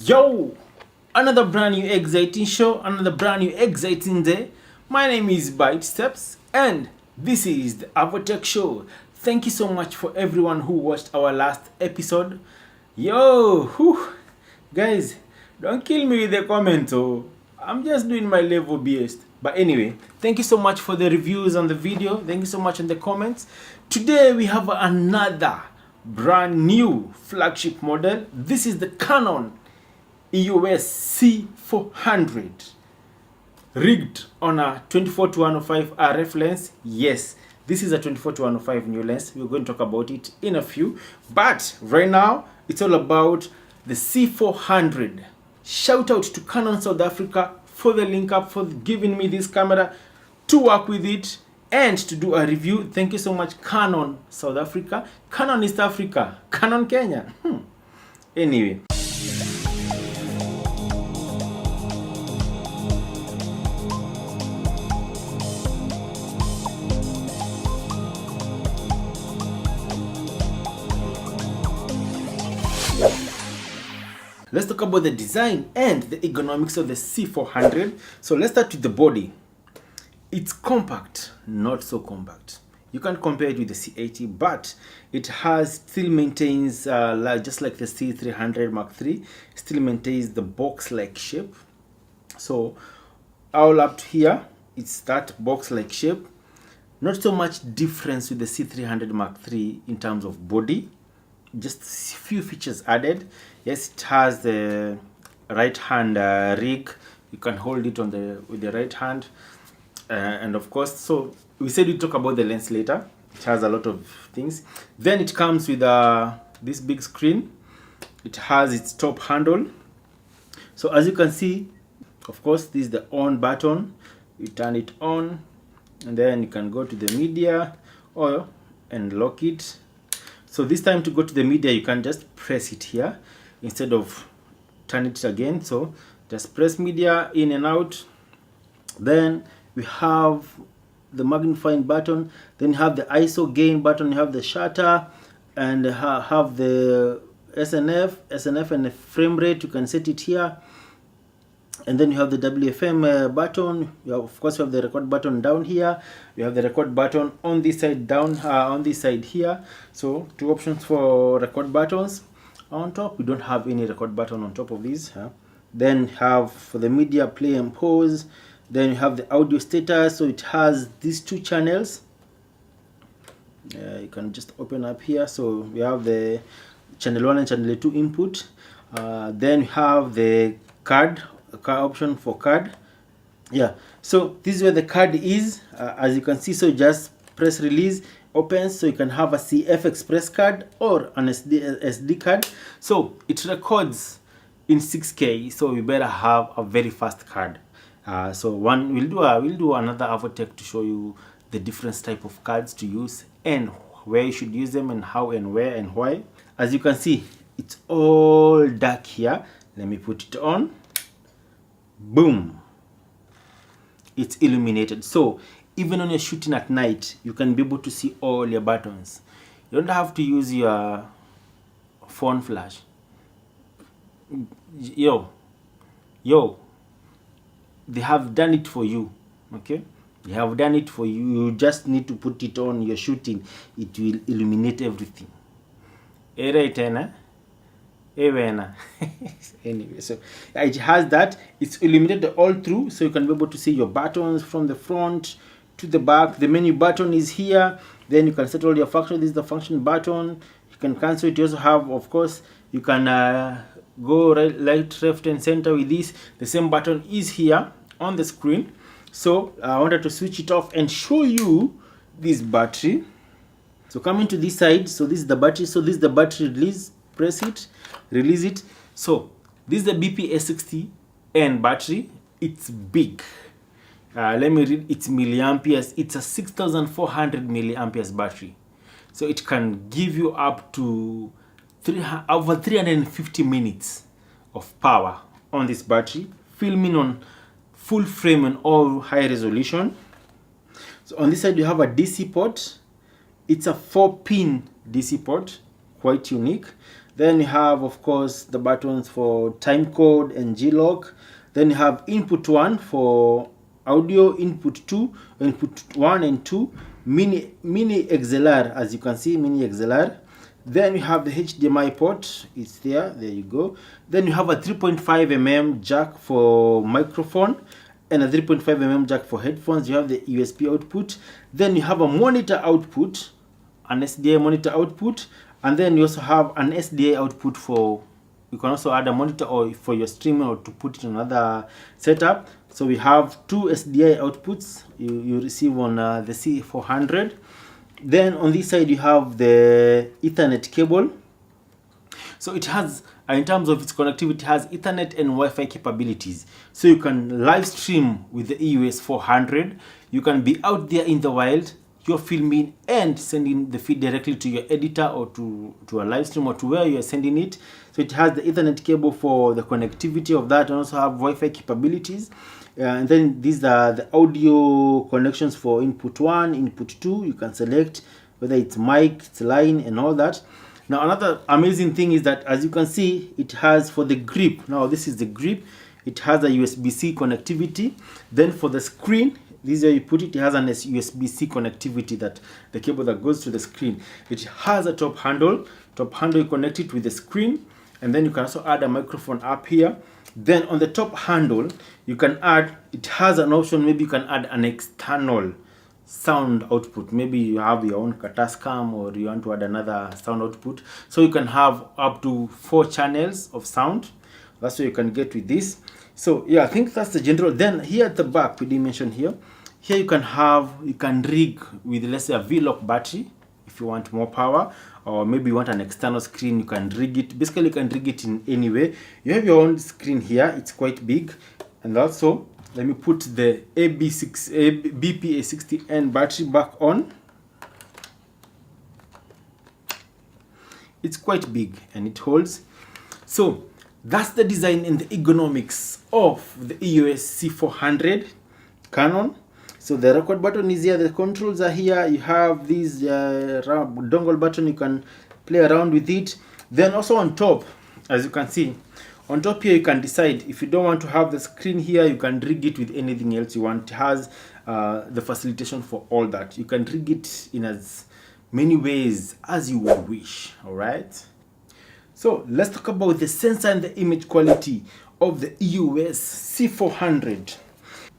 Yo, another brand new exciting show, another brand new exciting day. My name is Bite Steps and this is the Avotech Show. Thank you so much for everyone who watched our last episode. Yo, whew, guys, don't kill me with the comments. Oh, I'm just doing my level best. But anyway, thank you so much for the reviews on the video. Thank you so much in the comments. Today we have another brand new flagship model. This is the Canon EOS C400 rigged on a 24-105 RF lens. Yes, this is a 24-105 new lens. We're going to talk about it in a few, but right now it's all about the C400. Shout out to Canon South Africa for the link up, for giving me this camera to work with it and to do a review. Thank you so much, Canon South Africa, Canon East Africa, Canon Kenya. Anyway, let's talk about the design and the ergonomics of the C400. So let's start with the body. It's compact, not so compact. You can't compare it with the C80, but it still maintains, just like the C300 Mark III, still maintains the box-like shape. So all up to here, it's that box-like shape. Not so much difference with the C300 Mark III in terms of body. Just a few features added. Yes, it has the right hand rig. You can hold it on with the right hand, and of course, so we said we'd talk about the lens later. It has a lot of things. Then it comes with this big screen. It has its top handle. So as you can see, of course, this is the on button. You turn it on, and then you can go to the media and lock it. So this time to go to the media, you can just press it here instead of turn it again. So just press media in and out. Then we have the magnifying button. Then you have the ISO gain button. You have the shutter and have the SNF and the frame rate. You can set it here. And then you have the WFM button. Of course, you have the record button down here. You have the record button on this side down, on this side here. So two options for record buttons. On top, we don't have any record button on top of these. Then have for the media play and pause. Then you have the audio status. So it has these two channels. You can just open up here. So we have the channel 1 and channel 2 input. Then you have the card option for card. Yeah, so this is where the card is, as you can see. So just press release, opens, so you can have a CF Express card or an SD card. So it records in 6K, so we better have a very fast card. So we'll do another Avotech to show you the different type of cards to use and where you should use them and how and where and why. As you can see, it's all dark here. Let me put it on. Boom, it's illuminated. So even when you're shooting at night, you can be able to see all your buttons. You don't have to use your phone flash. Yo, they have done it for you. Okay, they have done it for you. You just need to put it on. You're shooting, it will illuminate everything. Anyway, so it has that. It's illuminated all through, so you can be able to see your buttons from the front to the back. The menu button is here. Then you can set all your functions. This is the function button. You can cancel it. You also have, of course, you can go right, left, and center with this. The same button is here on the screen. So I wanted to switch it off and show you this battery. So coming to this side, so this is the battery. So this is the battery release. Press it, release it. So this is the BP-A60N battery. It's big. Let me read its milliamperes. It's a 6400 milliamperes battery. So it can give you up to over 350 minutes of power on this battery. Filming on full frame and all high resolution. So on this side you have a DC port. It's a 4-pin DC port, quite unique. Then you have, of course, the buttons for time code and G-lock. Then you have input 1 for audio, input 2, input 1 and 2, mini XLR, as you can see, mini XLR. Then you have the HDMI port, it's there you go. Then you have a 3.5mm jack for microphone and a 3.5mm jack for headphones. You have the USB output. Then you have a monitor output, an SDI monitor output, and then you also have an SDI output for, you can also add a monitor or for your streaming or to put it in another setup. So we have two SDI outputs you receive on the C400. Then on this side you have the Ethernet cable. So it has, in terms of its connectivity, it has Ethernet and Wi-Fi capabilities. So you can live stream with the EOS 400. You can be out there in the wild, you're filming and sending the feed directly to your editor or to a live stream or to where you're sending it. So it has the Ethernet cable for the connectivity of that, and also have Wi-Fi capabilities. And then these are the audio connections for input 1, input 2. You can select whether it's mic, it's line, and all that. Now another amazing thing is that, as you can see, it has for the grip. Now this is the grip. It has a USB-C connectivity. Then for the screen, this is where you put it. It has an USB-C connectivity, that the cable that goes to the screen. It has a top handle. Top handle, you connect it with the screen, and then you can also add a microphone up here. Then on the top handle, you can add, it has an option, maybe you can add an external sound output. Maybe you have your own Katascam or you want to add another sound output. So you can have up to 4 channels of sound. That's what you can get with this. So yeah, I think that's the general. Then here at the back, we didn't mention here you can rig with, let's say, a V-lock battery if you want more power, or maybe you want an external screen. You can rig it. Basically, you can rig it in any way. You have your own screen here. It's quite big. And also, let me put the BPA60N battery back on. It's quite big and it holds. So that's the design and the ergonomics of the EOS C400 Canon. So the record button is here, the controls are here. You have this dongle button, you can play around with it. Then also on top, as you can see, on top here you can decide if you don't want to have the screen here, you can rig it with anything else you want. It has the facilitation for all that. You can rig it in as many ways as you would wish. All right. So let's talk about the sensor and the image quality of the EOS C400.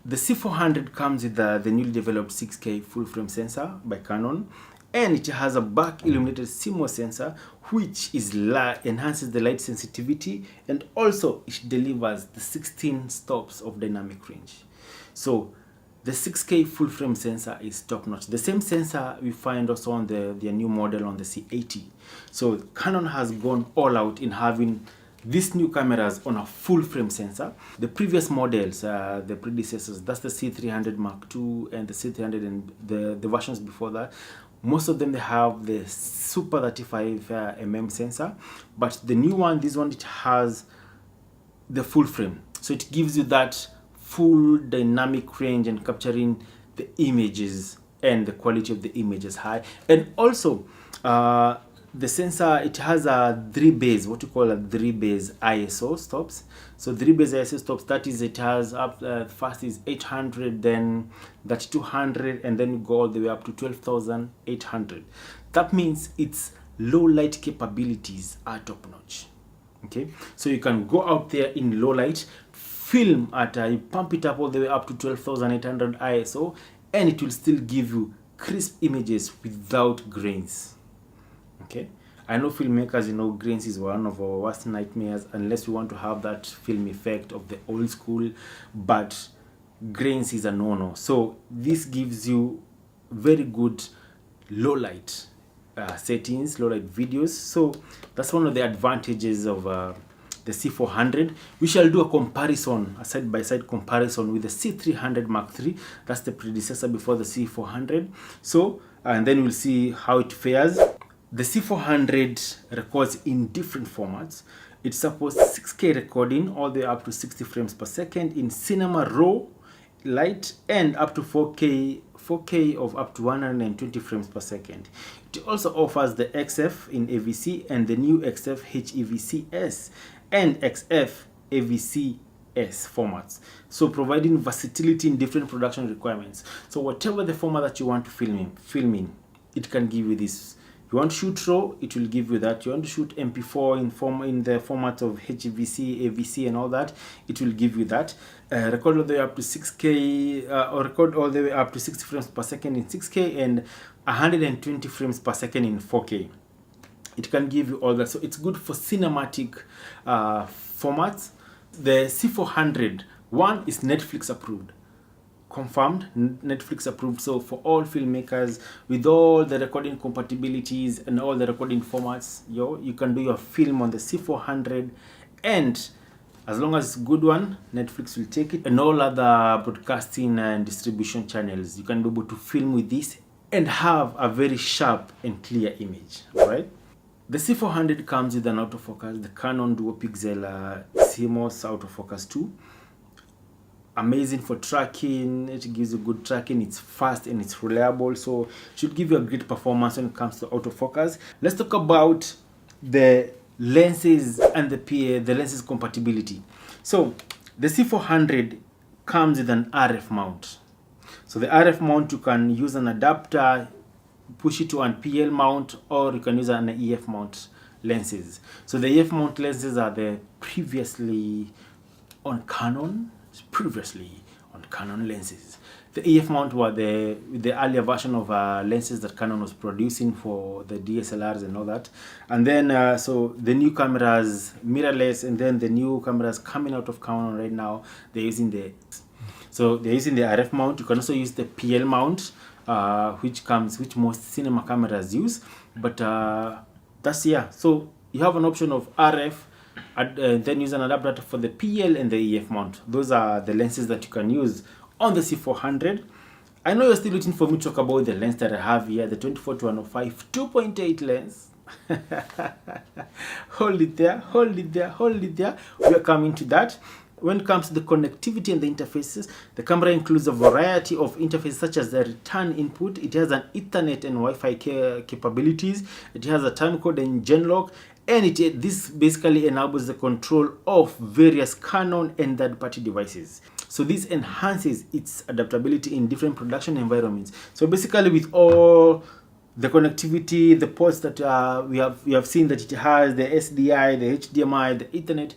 The C400 comes with the newly developed 6K full frame sensor by Canon, and it has a back illuminated CMOS sensor which is enhances the light sensitivity, and also it delivers the 16 stops of dynamic range. So the 6K full frame sensor is top notch. The same sensor we find also on their new model on the C80. So Canon has gone all out in having these new cameras on a full frame sensor. The previous models, the predecessors, that's the C300 Mark II and the C300 and the versions before that, most of them, they have the Super 35mm sensor, but the new one, this one, it has the full frame. So it gives you that full dynamic range and capturing the images, and the quality of the image is high. And also, the sensor, it has a 3-base, what you call a 3-base ISO stops. So 3-base ISO stops, that is, it has up first is 800, then that's 200, and then you go all the way up to 12,800. That means its low light capabilities are top notch. Okay, so you can go out there in low light, film at you pump it up all the way up to 12,800 ISO, and it will still give you crisp images without grains. Okay, I know filmmakers, grains is one of our worst nightmares unless we want to have that film effect of the old school, but grains is a no-no. So this gives you very good low light settings, low light videos. So that's one of the advantages of the C400. We shall do a comparison, a side-by-side comparison with the C300 Mark III. That's the predecessor before the C400. So, and then we'll see how it fares. The C400 records in different formats. It supports 6K recording all the way up to 60 frames per second in cinema raw light, and up to 4K 4K of up to 120 frames per second. It also offers the XF in AVC and the new XF HEVC-S and XF AVC-S formats, so providing versatility in different production requirements. So whatever the format that you want to film in, it can give you this. You want to shoot RAW, it will give you that. You want to shoot MP4 in the format of HEVC, AVC and all that, it will give you that. Record all the way up to 6K, or record all the way up to 60 frames per second in 6K and 120 frames per second in 4K. It can give you all that. So it's good for cinematic formats. The C400 one is Netflix approved. Confirmed, Netflix approved. So for all filmmakers, with all the recording compatibilities and all the recording formats, you can do your film on the C400, and as long as it's a good one, Netflix will take it. And all other broadcasting and distribution channels, you can be able to film with this and have a very sharp and clear image. All right. The C400 comes with an autofocus, the Canon dual pixel CMOS autofocus 2. Amazing for tracking. It gives you good tracking. It's fast and it's reliable, so it should give you a great performance when it comes to autofocus. Let's talk about the lenses and the lenses compatibility. So the C400 comes with an RF mount. So the RF mount, you can use an adapter, push it to an PL mount, or you can use an EF mount lenses. So the EF mount lenses are the previously on Canon lenses. The EF mount were the earlier version of lenses that Canon was producing for the DSLRs and all that. And then so the new cameras, mirrorless, and then the new cameras coming out of Canon right now, they're using the RF mount. You can also use the PL mount, which most cinema cameras use. But so you have an option of RF. Then use an adapter for the PL and the EF mount. Those are the lenses that you can use on the C400. I know you're still waiting for me to talk about the lens that I have here, the 24-105 2.8 lens. Hold it there. We are coming to that. When it comes to the connectivity and the interfaces, the camera includes a variety of interfaces such as the return input. It has an Ethernet and Wi-Fi capabilities. It has a timecode and Genlock. And this basically enables the control of various Canon and third-party devices. So this enhances its adaptability in different production environments. So basically, with all the connectivity, the ports that we have seen that it has, the SDI, the HDMI, the Ethernet,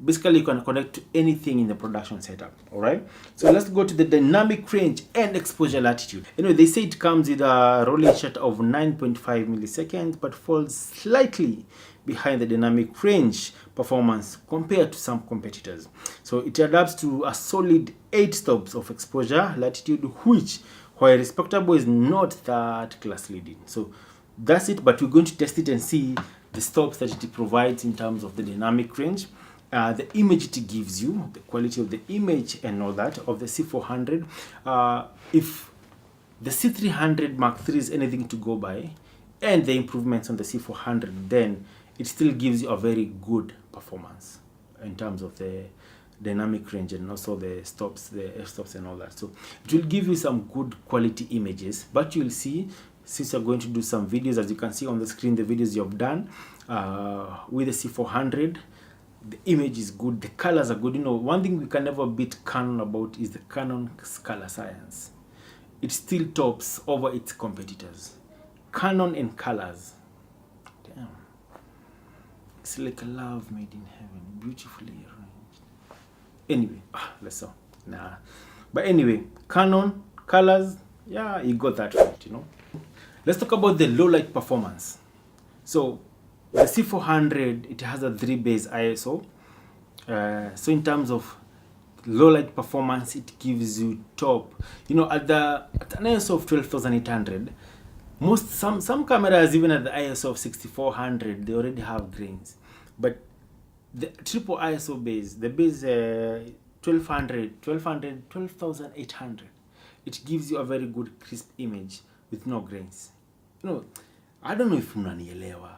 basically you can connect to anything in the production setup. All right. So let's go to the dynamic range and exposure latitude. They say it comes with a rolling shutter of 9.5 milliseconds, but falls slightly behind the dynamic range performance compared to some competitors. So it adapts to a solid 8 stops of exposure latitude, which, while respectable, is not that class leading. So that's it, but we're going to test it and see the stops that it provides in terms of the dynamic range, the image it gives you, the quality of the image and all that of the C400. If the C300 Mark III is anything to go by, and the improvements on the C400, then it still gives you a very good performance in terms of the dynamic range and also the stops, the f-stops and all that. So it will give you some good quality images, but you'll see, since you're going to do some videos, as you can see on the screen, the videos you've done with the C400, the image is good, the colors are good. One thing we can never beat Canon about is the Canon's color science. It still tops over its competitors. Canon and colors. Damn. It's like a love made in heaven, beautifully arranged. Anyway, let's go. But anyway, Canon, colors, yeah, you got that right, Let's talk about the low light performance. So the C400, it has a 3-base ISO. So in terms of low light performance, it gives you top. At an ISO of 12,800, some cameras, even at the ISO of 6400, they already have grains. But the triple ISO base, the base 12,800, it gives you a very good crisp image with no grains. I don't know if unanielewa,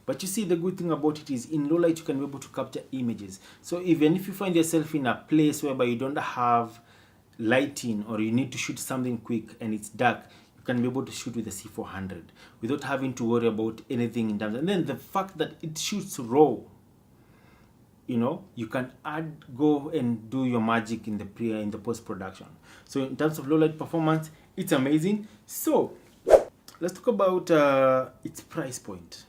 but you see, the good thing about it is in low light you can be able to capture images. So even if you find yourself in a place whereby you don't have lighting, or you need to shoot something quick and it's dark, you can be able to shoot with the C400 without having to worry about anything in terms. And then the fact that it shoots raw, you know, you can go and do your magic in the post-production. So in terms of low light performance, it's amazing. So let's talk about its price point.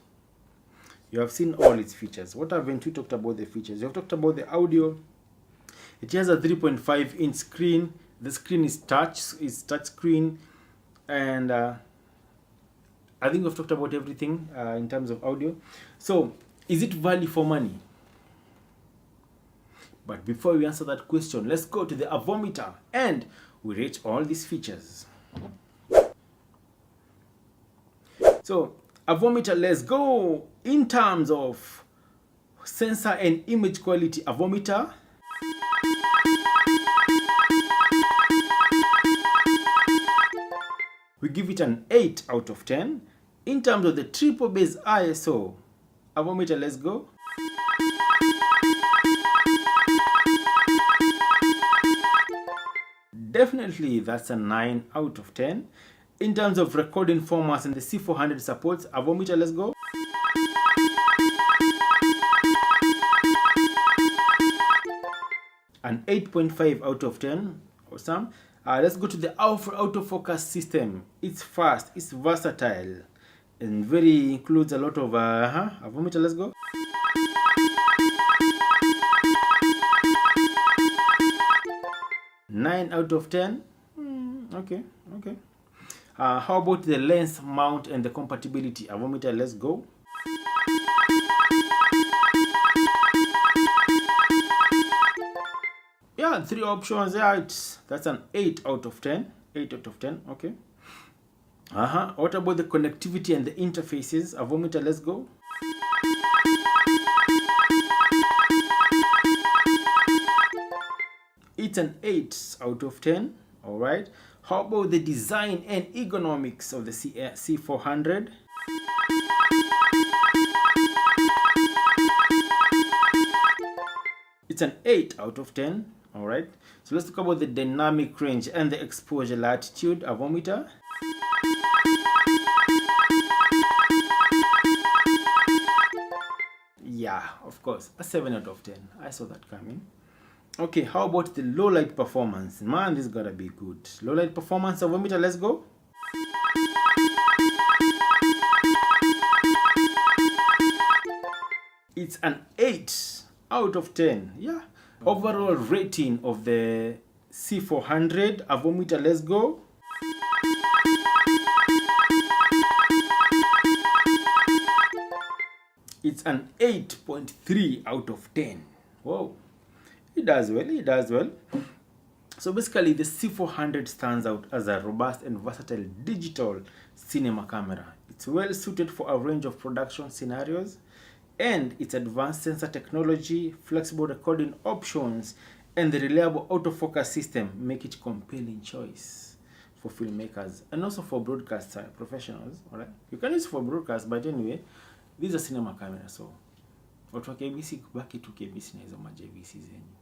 You have seen all its features. What haven't we talked about the features? You have talked about the audio. It has a 3.5-inch screen. The screen is touch screen, and I think we've talked about everything in terms of audio. So is it value for money? But before we answer that question, let's go to the Avometer and we rate all these features. So Avometer, let's go. In terms of sensor and image quality, Avometer, we give it an 8 out of 10. In terms of the triple base ISO, Avometer, let's go. Definitely that's a 9 out of 10. In terms of recording formats and the C400 supports, Avometer, let's go. An 8.5 out of 10. Awesome. Let's go to the autofocus system. It's fast, it's versatile, and very includes a lot of Avometer, let's go. Nine out of 10. Okay. How about the lens mount and the compatibility? Avometer, let's go. Yeah, 3 options. Yeah, that's an 8 out of 10. 8 out of 10. Okay. What about the connectivity and the interfaces? Avometer, let's go. It's an 8 out of 10. All right. How about the design and ergonomics of the C400? It's an 8 out of 10. All right. So let's talk about the dynamic range and the exposure latitude. Avometer. Yeah, of course, a 7 out of 10. I saw that coming. Okay, how about the low light performance? Man, this gotta be good. Low light performance, Avometer, let's go. It's an 8 out of 10. Yeah. Overall rating of the C400, Avometer, let's go. It's an 8.3 out of 10. Whoa. It does well. So basically the C400 stands out as a robust and versatile digital cinema camera. It's well suited for a range of production scenarios, and its advanced sensor technology, flexible recording options, and the reliable autofocus system make it a compelling choice for filmmakers and also for broadcast professionals. All right, you can use it for broadcast, but anyway, this is a cinema camera, so watu wa KBC kubaki tu KBC na hizo ma-JVC zenyu.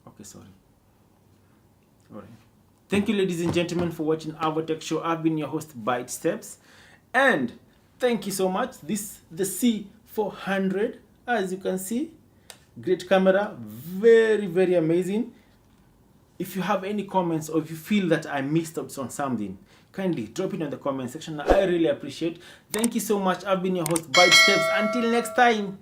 Okay, sorry. All right. Thank you, ladies and gentlemen, for watching Avotech Show. I've been your host, Bite Steps, and thank you so much. This the C400, as you can see, great camera, very amazing. If you have any comments or if you feel that I missed out on something, kindly drop it in the comment section. I really appreciate. Thank you so much. I've been your host, Bite Steps. Until next time.